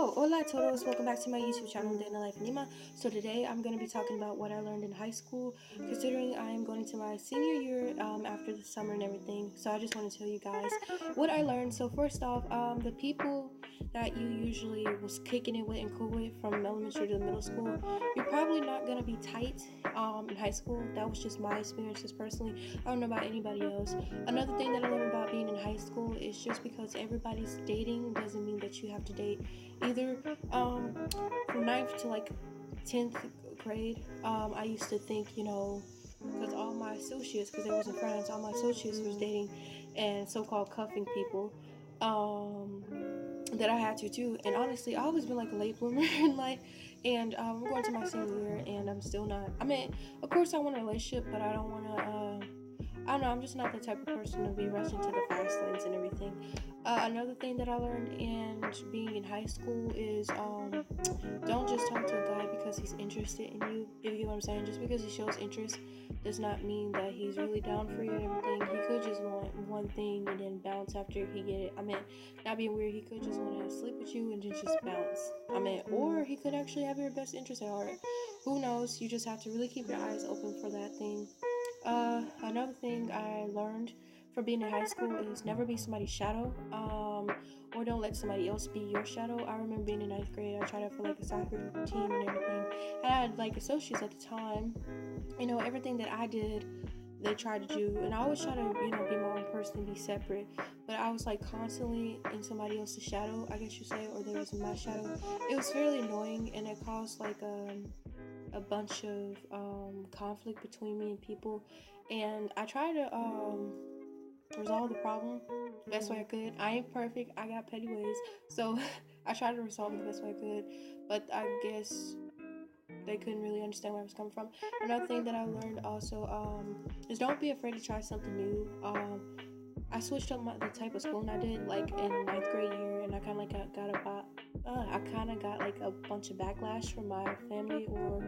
Oh, hola todos, welcome back to my YouTube channel, Day in the Life of Nima. So today I'm going to be talking about what I learned in high school, considering I am going to my senior year after the summer and everything. So I just want to tell you guys what I learned. So first off, the people that you usually was kicking it with and cool with from elementary to middle school, you're probably not going to be tight in high school. That was just my experiences personally. I don't know about anybody else. Another thing that I learned about being in high school is just because everybody's dating doesn't mean that you have to date either. From 9th to like 10th grade, I used to think, because all my associates, because they wasn't friends, all my associates was dating and so-called cuffing people, that I had to too. And honestly, I always been like a late bloomer in life, and I'm going to my senior year and I'm still not. I mean, of course I want a relationship, but I don't want to I don't know, I'm just not the type of person to be rushing to the fast lanes and everything. Another thing that I learned in being in high school is don't just talk to a guy because he's interested in you, if you get what I'm saying. Just because he shows interest does not mean that he's really down for you and everything. He could just want one thing and then bounce after he get it. I mean, not being weird, he could just want to sleep with you and then just bounce. I mean, or he could actually have your best interest at heart. Who knows? You just have to really keep your eyes open for that thing. Another thing I learned from being in high school is never be somebody's shadow, or don't let somebody else be your shadow. I remember being in 9th grade, I tried out for like a soccer team and everything. I had like associates at the time, everything that I did, they tried to do, and I always try to, be my own person and be separate, but I was like constantly in somebody else's shadow, I guess you say, or they was in my shadow. It was fairly annoying, and it caused like, a bunch of conflict between me and people, and I try to resolve the problem the best way I could. I ain't perfect, I got petty ways, so I tried to resolve it the best way I could, but I guess they couldn't really understand where I was coming from. Another thing that I learned also is don't be afraid to try something new. I switched up the type of schooling I did like in 9th grade year, and I kind of like got like a bunch of backlash from my family or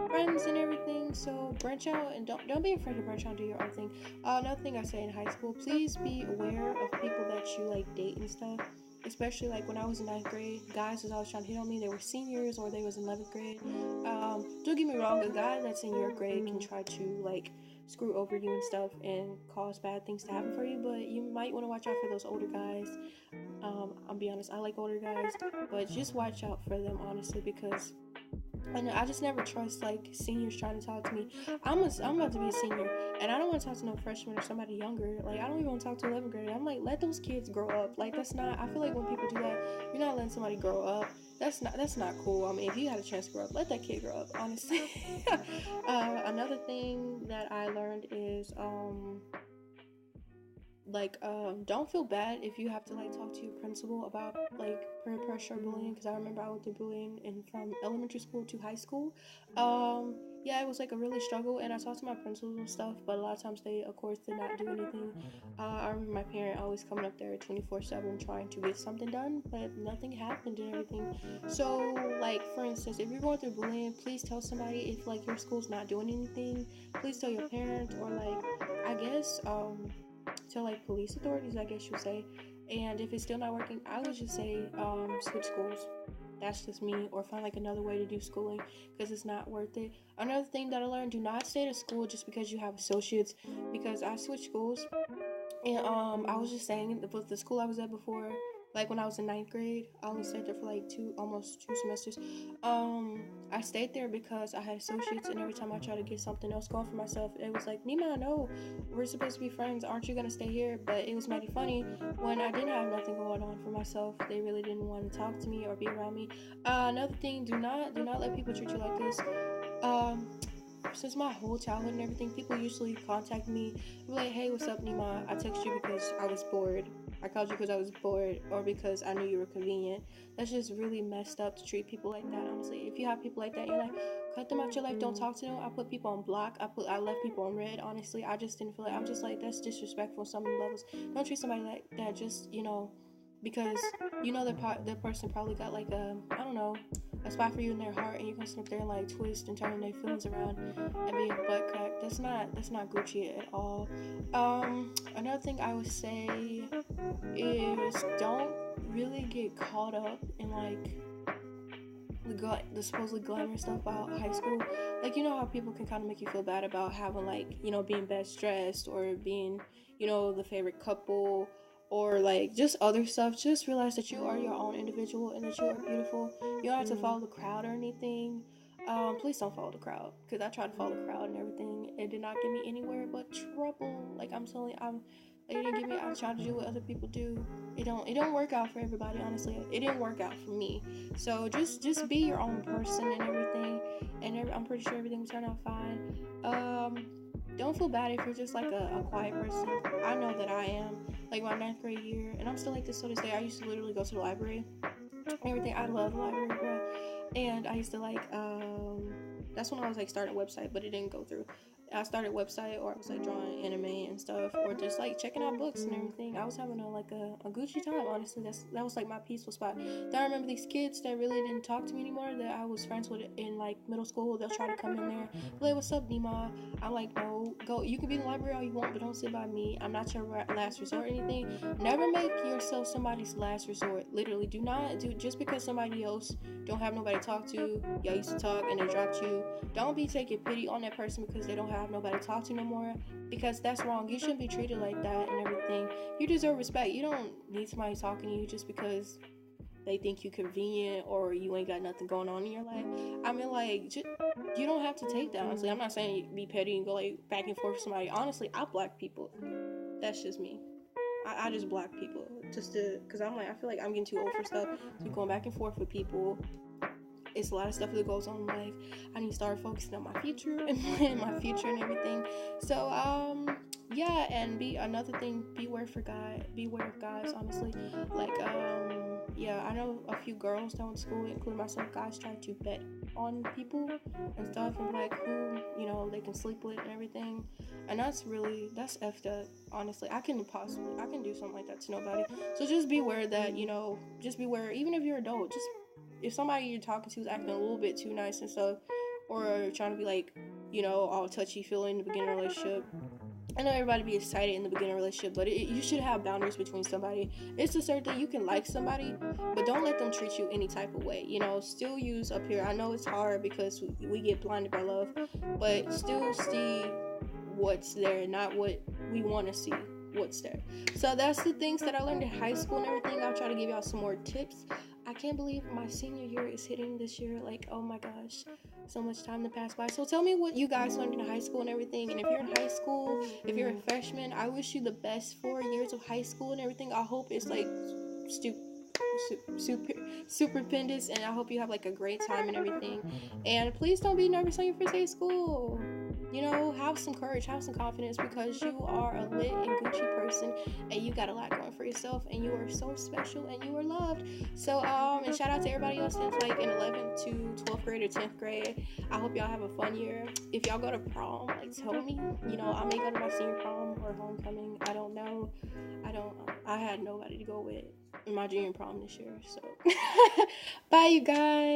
friends and everything. So branch out and don't be afraid to branch out and do your own thing. Another thing I say in high school, please be aware of people that you like date and stuff. Especially like when I was in 9th grade, guys was always trying to hit on me. They were seniors or they was in 11th grade. Don't get me wrong, a guy that's in your grade can try to like screw over you and stuff and cause bad things to happen for you, but you might want to watch out for those older guys. I'll be honest, I like older guys, but just watch out for them, honestly, because I just never trust like seniors trying to talk to me. I'm about to be a senior, and I don't want to talk to no freshman or somebody younger. Like, I don't even want to talk to 11th grade. I'm like, let those kids grow up. Like, that's not. I feel like when people do that, you're not letting somebody grow up. That's not cool. I mean, if you had a chance to grow up, let that kid grow up. Honestly. Another thing that I learned is don't feel bad if you have to like talk to your principal about like peer pressure bullying, because I remember I went through bullying from elementary school to high school. Yeah, it was like a really struggle, and I talked to my principals and stuff, but a lot of times they of course did not do anything. I remember my parent always coming up there 24/7 trying to get something done, but nothing happened and everything. So like, for instance, if you're going through bullying, please tell somebody. If like your school's not doing anything, please tell your parent, or like, I guess to like police authorities, I guess you say. And if it's still not working, I would just say switch schools. That's just me. Or find like another way to do schooling, because it's not worth it. Another thing that I learned, do not stay at school just because you have associates, because I switched schools, and I was just saying, the school I was at before, like when I was in 9th grade, I only stayed there for like almost two semesters. I stayed there because I had associates, and every time I tried to get something else going for myself, it was like, Nima, no, we're supposed to be friends. Aren't you gonna stay here? But it was mighty funny when I didn't have nothing going on for myself. They really didn't want to talk to me or be around me. Another thing, do not let people treat you like this. Since my whole childhood and everything, people usually contact me, be like, hey, what's up, Nima? I text you because I was bored. I called you because I was bored, or because I knew you were convenient. That's just really messed up to treat people like that, honestly. If you have people like that, you're like, cut them out your life, don't talk to them. I put people on block. I left people on red, honestly. I just didn't feel like, I'm just like, that's disrespectful on so many levels. Don't treat somebody like that just, because that person probably got like I don't know, a spot for you in their heart, and you're gonna sit up there and like twist and turn their feelings around and be a butt crack. That's not Gucci at all. Another thing I would say is don't really get caught up in like the supposedly glamorous stuff about high school. Like, you know how people can kind of make you feel bad about having, like, you know, being best dressed or being, you know, the favorite couple, or like just other stuff. Just realize that you are your own individual and that you are beautiful. You don't have to follow the crowd or anything. Please don't follow the crowd, because I tried to follow the crowd and everything. It did not get me anywhere but trouble. Like, I'm telling you, it didn't get me. I tried to do what other people do. It don't work out for everybody. Honestly, it didn't work out for me. So just be your own person and everything, and I'm pretty sure everything will turn out fine. Don't feel bad if you're just like a quiet person. I know that I am. Like, my 9th grade year, and I'm still like this to this day. I used to literally go to the library and everything. I love the library, bro. And I used to like that's when I was like starting a website, but it didn't go through. I started a website, or I was like drawing anime and stuff, or just like checking out books and everything. I was having a Gucci time, honestly. That was like my peaceful spot. Then I remember these kids that really didn't talk to me anymore, that I was friends with in like middle school. They'll try to come in there, like, what's up, Nima? I'm like, no, go. You can be in the library all you want, but don't sit by me. I'm not your last resort or anything. Never make yourself somebody's last resort. Literally, do not do just because somebody else don't have nobody to talk to. Y'all used to talk and they dropped you. Don't be taking pity on that person because they don't have nobody to talk to no more, because that's wrong. You shouldn't be treated like that and everything. You deserve respect. You don't need somebody talking to you just because they think you convenient or you ain't got nothing going on in your life. I mean, like, you don't have to take that, honestly. I'm not saying be petty and go like back and forth with somebody. Honestly, I block people. That's just me. I just block people just to, because I'm like, I feel like I'm getting too old for stuff to be going back and forth with people. It's a lot of stuff that goes on in life. I need to start focusing on my future and planning my future and everything. So yeah, and another thing, beware of guys, honestly. Like, yeah, I know a few girls that went to school, including myself. Guys try to bet on people and stuff, and like who, you know, they can sleep with and everything. And that's effed up, honestly. I can do something like that to nobody. So just beware that, you know, just beware, even if you're an adult. Just, if somebody you're talking to is acting a little bit too nice and stuff, or trying to be like, you know, all touchy-feely in the beginning of a relationship. I know everybody be excited in the beginning of a relationship, but you should have boundaries between somebody. It's a certain thing. You can like somebody, but don't let them treat you any type of way. You know, still use up here. I know it's hard because we get blinded by love, but still see what's there, not what we want to see. What's there. So that's the things that I learned in high school and everything. I'll try to give y'all some more tips. I can't believe my senior year is hitting this year. Like, oh my gosh, so much time to pass by. So tell me what you guys learned in high school and everything. And if you're in high school, if you're a freshman, I wish you the best 4 years of high school and everything. I hope it's like stupendous, and I hope you have like a great time and everything. And please don't be nervous on your first day of school. You know, have some courage, have some confidence, because you are a lit and Gucci person, and you got a lot going for yourself, and you are so special, and you are loved. So, and shout out to everybody else that's like in 11th to 12th grade or 10th grade. I hope y'all have a fun year. If y'all go to prom, like, tell me. You know, I may go to my senior prom or homecoming. I don't know. I had nobody to go with in my junior prom this year. So, bye, you guys.